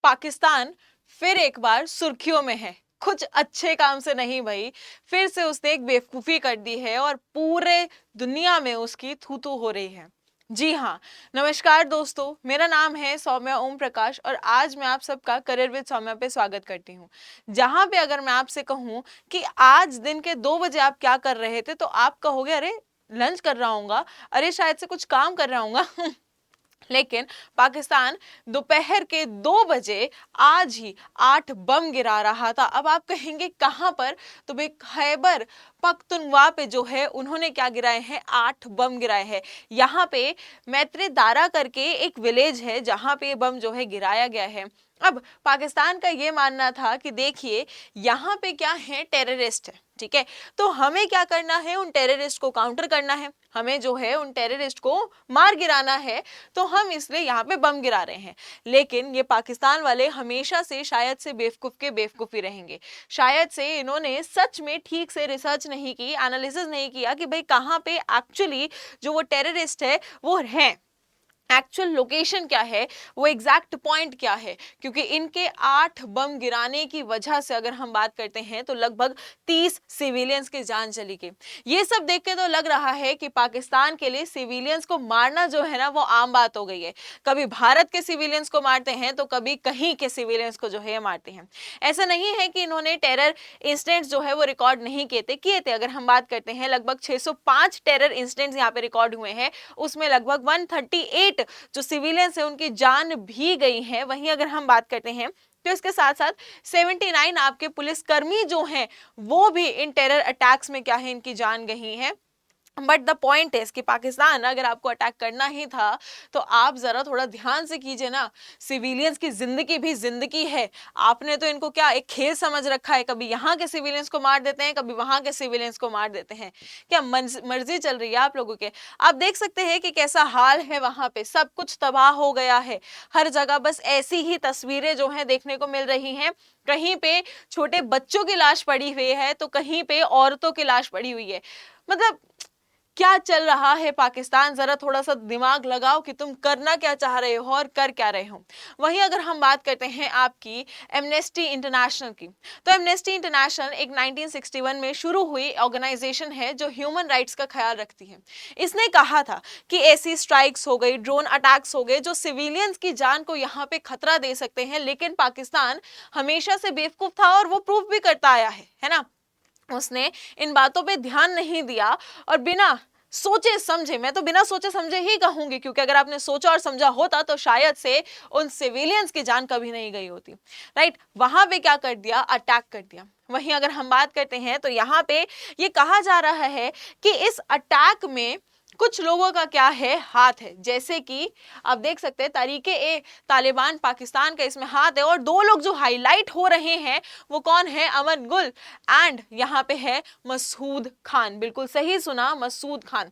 पाकिस्तान फिर एक बार सुर्खियों में है। कुछ अच्छे काम से नहीं भाई, फिर से उसने एक बेवकूफ़ी कर दी है और पूरे दुनिया में उसकी थू थू हो रही है। जी हाँ, नमस्कार दोस्तों, मेरा नाम है सौम्या ओम प्रकाश और आज मैं आप सबका करियर विद सौम्या पे स्वागत करती हूँ। जहाँ पे अगर मैं आपसे कहूँ कि आज दिन के 2 बजे आप क्या कर रहे थे, तो आप कहोगे अरे लंच कर रहा हूँगा, अरे शायद से कुछ काम कर रहा हूँगा। लेकिन पाकिस्तान दोपहर के 2 बजे आज ही 8 बम गिरा रहा था। अब आप कहेंगे कहां पर, तो भाई खैबर पख्तूनख्वा पे जो है उन्होंने क्या गिराए हैं, 8 बम गिराए हैं। यहाँ पे मैत्री दारा करके एक विलेज है जहां पे बम जो है गिराया गया है। अब पाकिस्तान का ये मानना था कि देखिए यहाँ पे क्या है, टेररिस्ट है, ठीक है, तो हमें क्या करना है, उन टेररिस्ट को काउंटर करना है, हमें जो है उन टेररिस्ट को मार गिराना है, तो हम इसलिए यहाँ पे बम गिरा रहे हैं। लेकिन ये पाकिस्तान वाले हमेशा से शायद से बेवकूफ़ के बेवकूफ़ी रहेंगे। शायद से इन्होंने सच में ठीक से रिसर्च नहीं की, एनालिसिस नहीं किया कि भाई कहाँ पे एक्चुअली जो वो टेररिस्ट है वो हैं, एक्चुअल लोकेशन क्या है, वो एग्जैक्ट पॉइंट क्या है। क्योंकि इनके 8 बम गिराने की वजह से अगर हम बात करते हैं तो लगभग 30 सिविलियंस की जान चली गई। ये सब देख के तो लग रहा है कि पाकिस्तान के लिए सिविलियंस को मारना जो है ना वो आम बात हो गई है। कभी भारत के सिविलियंस को मारते हैं तो कभी कहीं के सिविलियंस को जो है मारते हैं। ऐसा नहीं है कि इन्होंने टेरर इंसिडेंट्स जो है वो रिकॉर्ड नहीं किए थे। अगर हम बात करते हैं लगभग 605 टेरर इंसिडेंट्स यहाँ पे रिकॉर्ड हुए हैं, उसमें लगभग 138 जो सिविलियंस है उनकी जान भी गई है। वहीं अगर हम बात करते हैं तो इसके साथ साथ 79 आपके पुलिसकर्मी जो हैं वो भी इन टेरर अटैक्स में क्या है, इनकी जान गई है। बट द पॉइंट इज कि पाकिस्तान अगर आपको अटैक करना ही था तो आप जरा थोड़ा ध्यान से कीजिए ना। सिविलियंस की जिंदगी भी जिंदगी है। आपने तो इनको क्या एक खेल समझ रखा है, कभी यहाँ के सिविलियंस को मार देते हैं, कभी वहां के सिविलियंस को मार देते हैं। क्या मर्जी चल रही है आप लोगों के। आप देख सकते हैं कि कैसा हाल है, वहां पे सब कुछ तबाह हो गया है। हर जगह बस ऐसी ही तस्वीरें जो है देखने को मिल रही हैं। कहीं पे छोटे बच्चों की लाश पड़ी हुई है तो कहीं पे औरतों की लाश पड़ी हुई है। मतलब क्या चल रहा है पाकिस्तान, जरा थोड़ा सा दिमाग लगाओ कि तुम करना क्या चाह रहे हो और कर क्या रहे हो। वहीं अगर हम बात करते हैं आपकी एमनेस्टी इंटरनेशनल की, तो एमनेस्टी इंटरनेशनल एक 1961 में शुरू हुई ऑर्गेनाइजेशन है जो ह्यूमन राइट्स का ख्याल रखती है। इसने कहा था कि ऐसी स्ट्राइक्स हो गई, ड्रोन अटैक्स हो गए जो सिविलियंस की जान को यहाँ पे खतरा दे सकते हैं, लेकिन पाकिस्तान हमेशा से बेवकूफ था और वो प्रूफ भी करता आया है ना। उसने इन बातों पे ध्यान नहीं दिया और बिना सोचे समझे, मैं तो बिना सोचे समझे ही कहूंगी, क्योंकि अगर आपने सोचा और समझा होता तो शायद से उन सिविलियंस की जान कभी नहीं गई होती। राइट, वहां पे क्या कर दिया, अटैक कर दिया। वहीं अगर हम बात करते हैं तो यहाँ पे ये कहा जा रहा है कि इस अटैक में कुछ लोगों का क्या है, हाथ है। जैसे कि आप देख सकते हैं तरीके ए तालिबान पाकिस्तान का इसमें हाथ है। और 2 लोग जो हाईलाइट हो रहे हैं वो कौन है, अमन गुल एंड यहाँ पे है मसूद खान। बिल्कुल सही सुना, मसूद खान।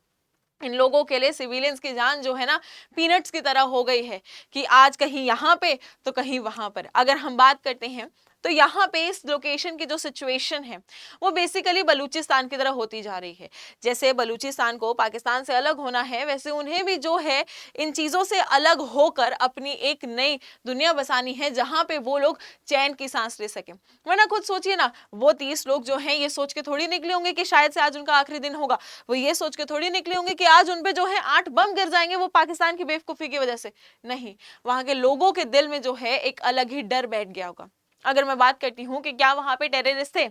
इन लोगों के लिए सिविलियंस की जान जो है ना पीनट्स की तरह हो गई है कि आज कहीं यहाँ पे तो कहीं वहां पर। अगर हम बात करते हैं तो यहाँ पे इस लोकेशन की जो सिचुएशन है वो बेसिकली बलूचिस्तान की तरह होती जा रही है। जैसे बलूचिस्तान को पाकिस्तान से अलग होना है, वैसे उन्हें भी जो है इन चीज़ों से अलग होकर अपनी एक नई दुनिया बसानी है जहाँ पे वो लोग चैन की सांस ले सकें। वरना खुद सोचिए ना, वो 30 लोग जो हैं ये सोच के थोड़ी निकले होंगे कि शायद से आज उनका आखिरी दिन होगा। वो ये सोच के थोड़ी निकले होंगे कि आज उन पे जो है 8 बम गिर जाएंगे वो पाकिस्तान की बेवकूफ़ी की वजह से। नहीं, वहाँ के लोगों के दिल में जो है एक अलग ही डर बैठ गया होगा। अगर मैं बात करती हूँ कि क्या वहां पे टेररिस्ट थे,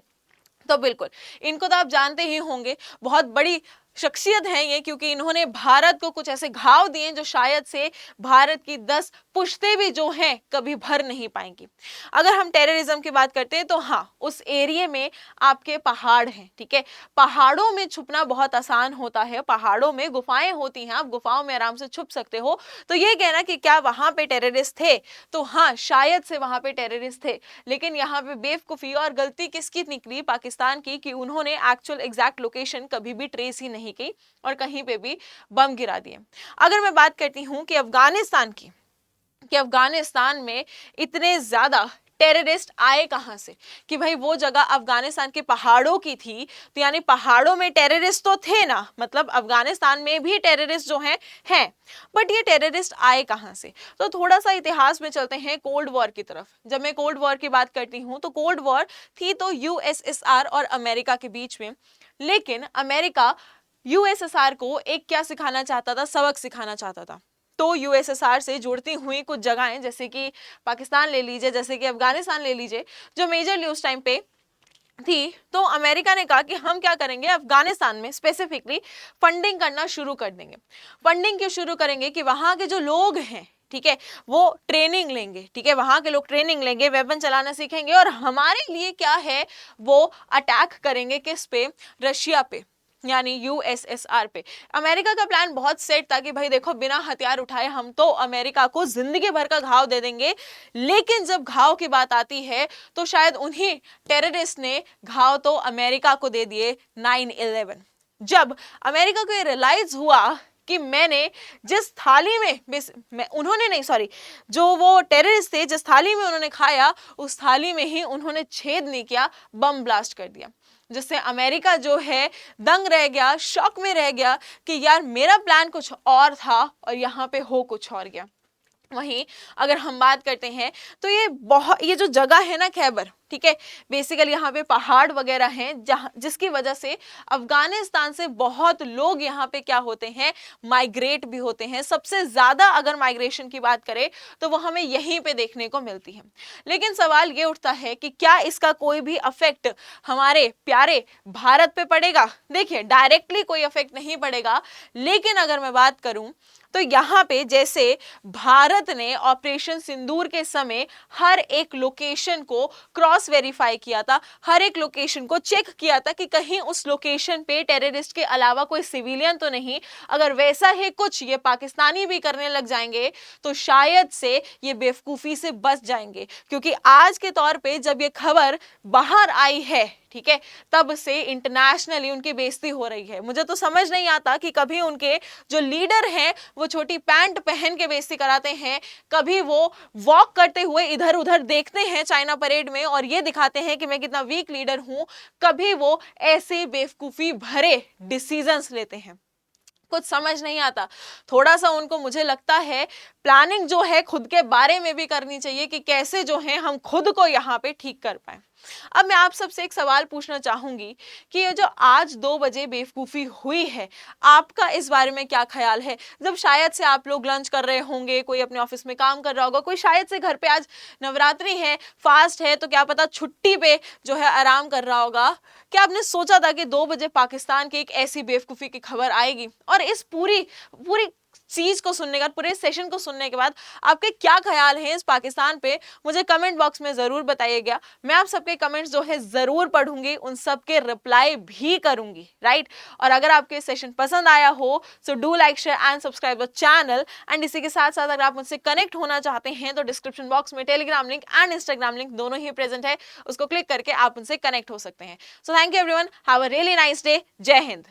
तो बिल्कुल इनको तो आप जानते ही होंगे, बहुत बड़ी शख्सियत है ये, क्योंकि इन्होंने भारत को कुछ ऐसे घाव दिए जो शायद से भारत की 10 पुश्तें भी जो हैं कभी भर नहीं पाएंगी। अगर हम टेररिज्म की बात करते हैं तो हाँ, उस एरिया में आपके पहाड़ हैं, ठीक है। पहाड़ों में छुपना बहुत आसान होता है, पहाड़ों में गुफाएं होती हैं, आप गुफाओं में आराम से छुप सकते हो। तो ये कहना कि क्या वहां पे टेररिस्ट थे, तो हाँ शायद से वहां पे टेररिस्ट थे। लेकिन यहाँ पे बेवकूफ़ी और गलती किसकी निकली, पाकिस्तान की, कि उन्होंने एक्चुअल एग्जैक्ट लोकेशन कभी भी ट्रेस ही नहीं की और कहीं पे भी बम गिरा दिए। अगर मैं बात करती हूं कि अफगानिस्तान की, कि अफगानिस्तान में इतने ज्यादा टेररिस्ट आए कहां से, कि भाई वो जगह अफगानिस्तान के पहाड़ों की थी, तो यानी पहाड़ों में टेररिस्ट तो थे ना, मतलब अफगानिस्तान में भी टेररिस्ट जो हैं, बट ये टेररिस्ट आए कहां से। तो थोड़ा सा इतिहास में चलते हैं कोल्ड वॉर की तरफ। जब मैं कोल्ड वॉर की बात करती हूं तो कोल्ड वॉर थी तो यूएसएसआर और अमेरिका के बीच में, लेकिन अमेरिका यूएसएसआर को एक क्या सिखाना चाहता था, सबक सिखाना चाहता था। तो यूएसएसआर से जुड़ती हुई कुछ जगहें जैसे कि पाकिस्तान ले लीजिए, जैसे कि अफगानिस्तान ले लीजिए, जो मेजरली उस टाइम पे थी, तो अमेरिका ने कहा कि हम क्या करेंगे, अफगानिस्तान में स्पेसिफिकली फंडिंग करना शुरू कर देंगे। फंडिंग क्यों शुरू करेंगे कि वहां के जो लोग हैं, ठीक है, वो ट्रेनिंग लेंगे, ठीक है, वहां के लोग ट्रेनिंग लेंगे, वेपन चलाना सीखेंगे, और हमारे लिए क्या है, वो अटैक करेंगे किस पे, रशिया पे, यानी यूएसएसआर पे। अमेरिका का प्लान बहुत सेट था कि भाई देखो बिना हथियार उठाए हम तो अमेरिका को जिंदगी भर का घाव दे देंगे, लेकिन जब घाव की बात आती है तो शायद उन्हीं टेररिस्ट ने घाव तो अमेरिका को दे दिए 9/11। जब अमेरिका को ये रियलाइज हुआ कि मैंने जिस थाली में उन्होंने नहीं, सॉरी, जो वो टेररिस्ट थे जिस थाली में उन्होंने खाया उस थाली में ही उन्होंने छेद नहीं किया, बम ब्लास्ट कर दिया, जिससे अमेरिका जो है दंग रह गया, शॉक में रह गया कि यार मेरा प्लान कुछ और था और यहाँ पे हो कुछ और गया। वहीं अगर हम बात करते हैं तो ये जो जगह है ना खैबर, ठीक है, बेसिकली यहाँ पे पहाड़ वगैरह हैं, जहाँ जिसकी वजह से अफगानिस्तान से बहुत लोग यहाँ पे क्या होते हैं, माइग्रेट भी होते हैं। सबसे ज्यादा अगर माइग्रेशन की बात करें तो वो हमें यहीं पे देखने को मिलती है। लेकिन सवाल ये उठता है कि क्या इसका कोई भी अफेक्ट हमारे प्यारे भारत पे पड़ेगा? देखिए डायरेक्टली कोई अफेक्ट नहीं पड़ेगा, लेकिन अगर मैं बात करूं तो यहाँ पे जैसे भारत ने ऑपरेशन सिंदूर के समय हर एक लोकेशन को क्रॉस वेरीफाई किया था, हर एक लोकेशन को चेक किया था कि कहीं उस लोकेशन पे टेररिस्ट के अलावा कोई सिविलियन तो नहीं, अगर वैसा ही कुछ ये पाकिस्तानी भी करने लग जाएंगे तो शायद से ये बेवकूफ़ी से बच जाएंगे। क्योंकि आज के तौर पे जब ये खबर बाहर आई है, ठीक है, तब से इंटरनेशनली उनकी बेइज्जती हो रही है। मुझे तो समझ नहीं आता कि कभी उनके जो लीडर हैं वो छोटी पैंट पहन के बेइज्जती कराते हैं, कभी वो वॉक करते हुए इधर उधर देखते हैं चाइना परेड में और ये दिखाते हैं कि मैं कितना वीक लीडर हूं, कभी वो ऐसे बेवकूफी भरे डिसीजंस लेते हैं। कुछ समझ नहीं आता। थोड़ा सा उनको मुझे लगता है प्लानिंग जो है खुद के बारे में भी करनी चाहिए कि कैसे जो है हम खुद को यहाँ पे ठीक कर पाए। अब मैं आप सबसे एक सवाल पूछना चाहूंगी कि ये जो आज 2 बजे बेवकूफ़ी हुई है, आपका इस बारे में क्या ख्याल है? जब शायद से आप लोग लंच कर रहे होंगे, कोई अपने ऑफिस में काम कर रहा होगा, कोई शायद से घर पे आज नवरात्रि है, फास्ट है, तो क्या पता छुट्टी पे जो है आराम कर रहा होगा। क्या आपने सोचा था कि 2 बजे पाकिस्तान की एक ऐसी बेवकूफ़ी की खबर आएगी? और इस पूरी पूरी चीज को सुनने के बाद, पूरे सेशन को सुनने के बाद आपके क्या ख्याल हैं इस पाकिस्तान पे, मुझे कमेंट बॉक्स में जरूर बताइएगा। मैं आप सबके कमेंट्स जो है जरूर पढ़ूंगी, उन सबके रिप्लाई भी करूंगी, राइट। और अगर आपको ये सेशन पसंद आया हो so do like, share and subscribe the channel. And इसी के साथ साथ अगर आप मुझसे कनेक्ट होना चाहते हैं तो डिस्क्रिप्शन बॉक्स में Telegram link and Instagram link दोनों ही प्रेजेंट है, उसको क्लिक करके आप उनसे कनेक्ट हो सकते हैं। So thank you everyone, have a really nice day. जय हिंद।